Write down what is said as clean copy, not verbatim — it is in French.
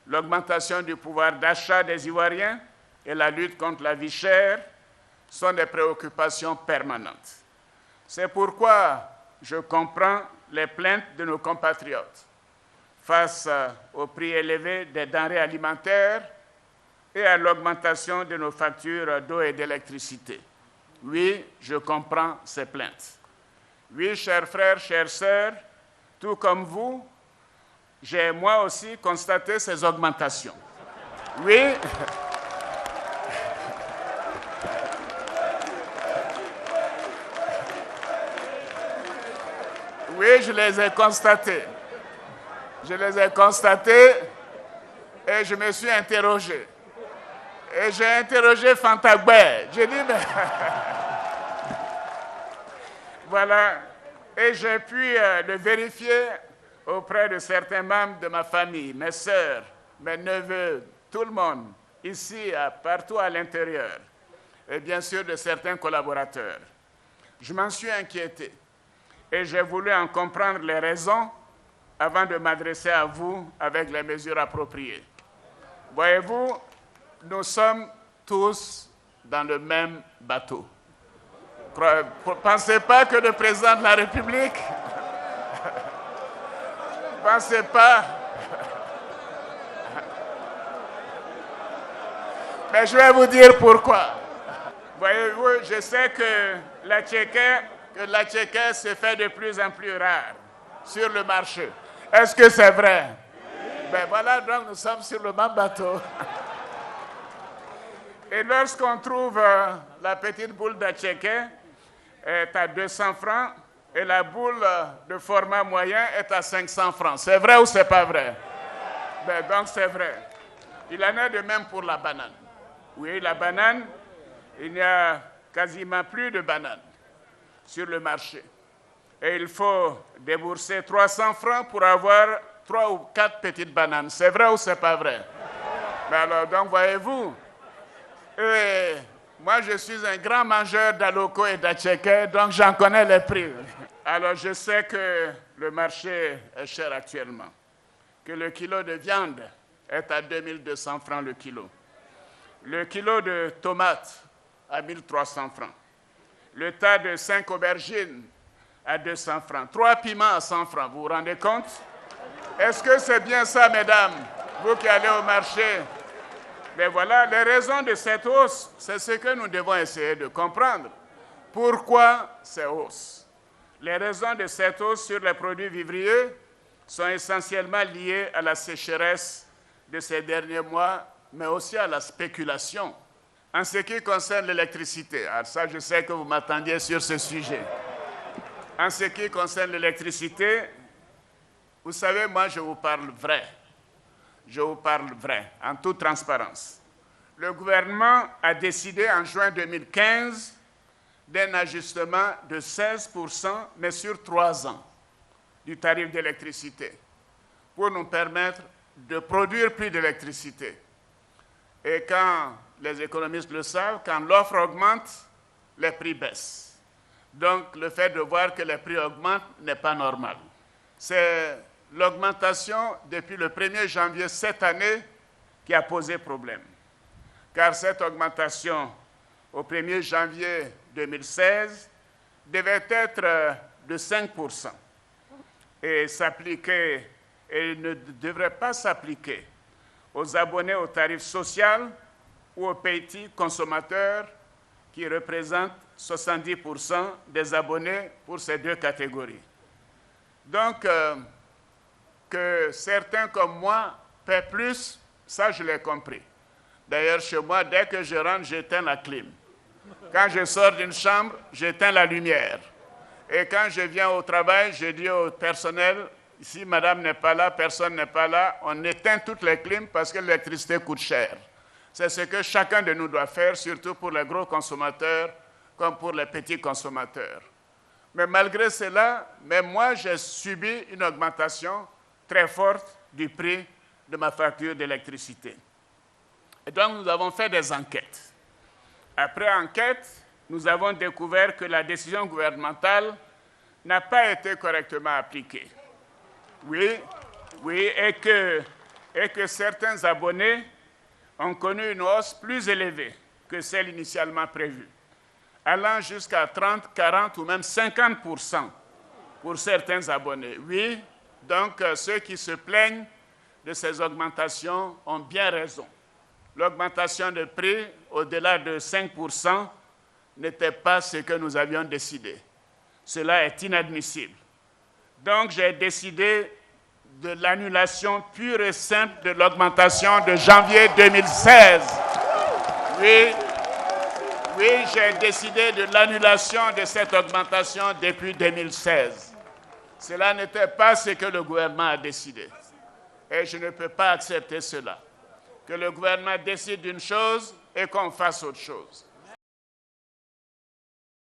l'augmentation du pouvoir d'achat des Ivoiriens et la lutte contre la vie chère sont des préoccupations permanentes. C'est pourquoi je comprends les plaintes de nos compatriotes face au prix élevé des denrées alimentaires et à l'augmentation de nos factures d'eau et d'électricité. Oui, je comprends ces plaintes. Oui, chers frères, chères sœurs, tout comme vous, j'ai moi aussi constaté ces augmentations. Oui, oui, je les ai constatées. Je les ai constatées et je me suis interrogé. Et j'ai interrogé Fantagbe. J'ai dit, mais... Voilà. Et j'ai pu le vérifier auprès de certains membres de ma famille, mes sœurs, mes neveux, tout le monde, ici, partout à l'intérieur, et bien sûr de certains collaborateurs. Je m'en suis inquiété et j'ai voulu en comprendre les raisons avant de m'adresser à vous avec les mesures appropriées. Voyez-vous, nous sommes tous dans le même bateau. Ne pensez pas que le président de la République... Ne pensez pas... Mais je vais vous dire pourquoi. Voyez-vous, je sais que la tchéké se fait de plus en plus rare sur le marché. Est-ce que c'est vrai? Ben voilà, donc nous sommes sur le même bateau. Et lorsqu'on trouve la petite boule d'atchéké est à 200 francs et la boule de format moyen est à 500 francs. C'est vrai ou c'est pas vrai? Ben donc c'est vrai. Il en est de même pour la banane. Oui, la banane, il n'y a quasiment plus de bananes sur le marché. Et il faut débourser 300 francs pour avoir 3 ou 4 petites bananes. C'est vrai ou c'est pas vrai? Mais alors, donc, voyez-vous, moi, je suis un grand mangeur d'aloko et d'atchéké, donc j'en connais les prix. Alors, je sais que le marché est cher actuellement, que le kilo de viande est à 2200 francs le kilo. Le kilo de tomates à 1300 francs. Le tas de 5 aubergines à 200 francs. 3 piments à 100 francs. Vous vous rendez compte? Est-ce que c'est bien ça, mesdames, vous qui allez au marché? Mais voilà, les raisons de cette hausse, c'est ce que nous devons essayer de comprendre. Pourquoi ces hausses? Les raisons de cette hausse sur les produits vivriers sont essentiellement liées à la sécheresse de ces derniers mois, mais aussi à la spéculation. En ce qui concerne l'électricité, alors ça, je sais que vous m'attendiez sur ce sujet. En ce qui concerne l'électricité, vous savez, moi, je vous parle vrai. Je vous parle vrai, en toute transparence. Le gouvernement a décidé en juin 2015 d'un ajustement de 16%, mais sur 3 ans, du tarif d'électricité, pour nous permettre de produire plus d'électricité. Et quand les économistes le savent, quand l'offre augmente, les prix baissent. Donc, le fait de voir que les prix augmentent n'est pas normal. C'est l'augmentation depuis le 1er janvier cette année qui a posé problème. Car cette augmentation au 1er janvier 2016 devait être de 5% et s'appliquer, et ne devrait pas s'appliquer aux abonnés au tarif social ou aux petits consommateurs qui représentent 70% des abonnés pour ces deux catégories. Donc, que certains comme moi paient plus, ça je l'ai compris. D'ailleurs, chez moi, dès que je rentre, j'éteins la clim. Quand je sors d'une chambre, j'éteins la lumière. Et quand je viens au travail, je dis au personnel, si madame n'est pas là, personne n'est pas là, on éteint toutes les clims parce que l'électricité coûte cher. C'est ce que chacun de nous doit faire, surtout pour les gros consommateurs comme pour les petits consommateurs. Mais malgré cela, même moi, j'ai subi une augmentation très forte du prix de ma facture d'électricité. Et donc, nous avons fait des enquêtes. Après enquête, nous avons découvert que la décision gouvernementale n'a pas été correctement appliquée. Oui, et que et que certains abonnés ont connu une hausse plus élevée que celle initialement prévue, allant jusqu'à 30, 40 ou même 50% pour certains abonnés. Oui, donc ceux qui se plaignent de ces augmentations ont bien raison. L'augmentation de prix au-delà de 5% n'était pas ce que nous avions décidé. Cela est inadmissible. Donc j'ai décidé de l'annulation pure et simple de l'augmentation de janvier 2016. Oui, j'ai décidé de l'annulation de cette augmentation depuis 2016. Cela n'était pas ce que le gouvernement a décidé. Et je ne peux pas accepter cela. Que le gouvernement décide d'une chose et qu'on fasse autre chose.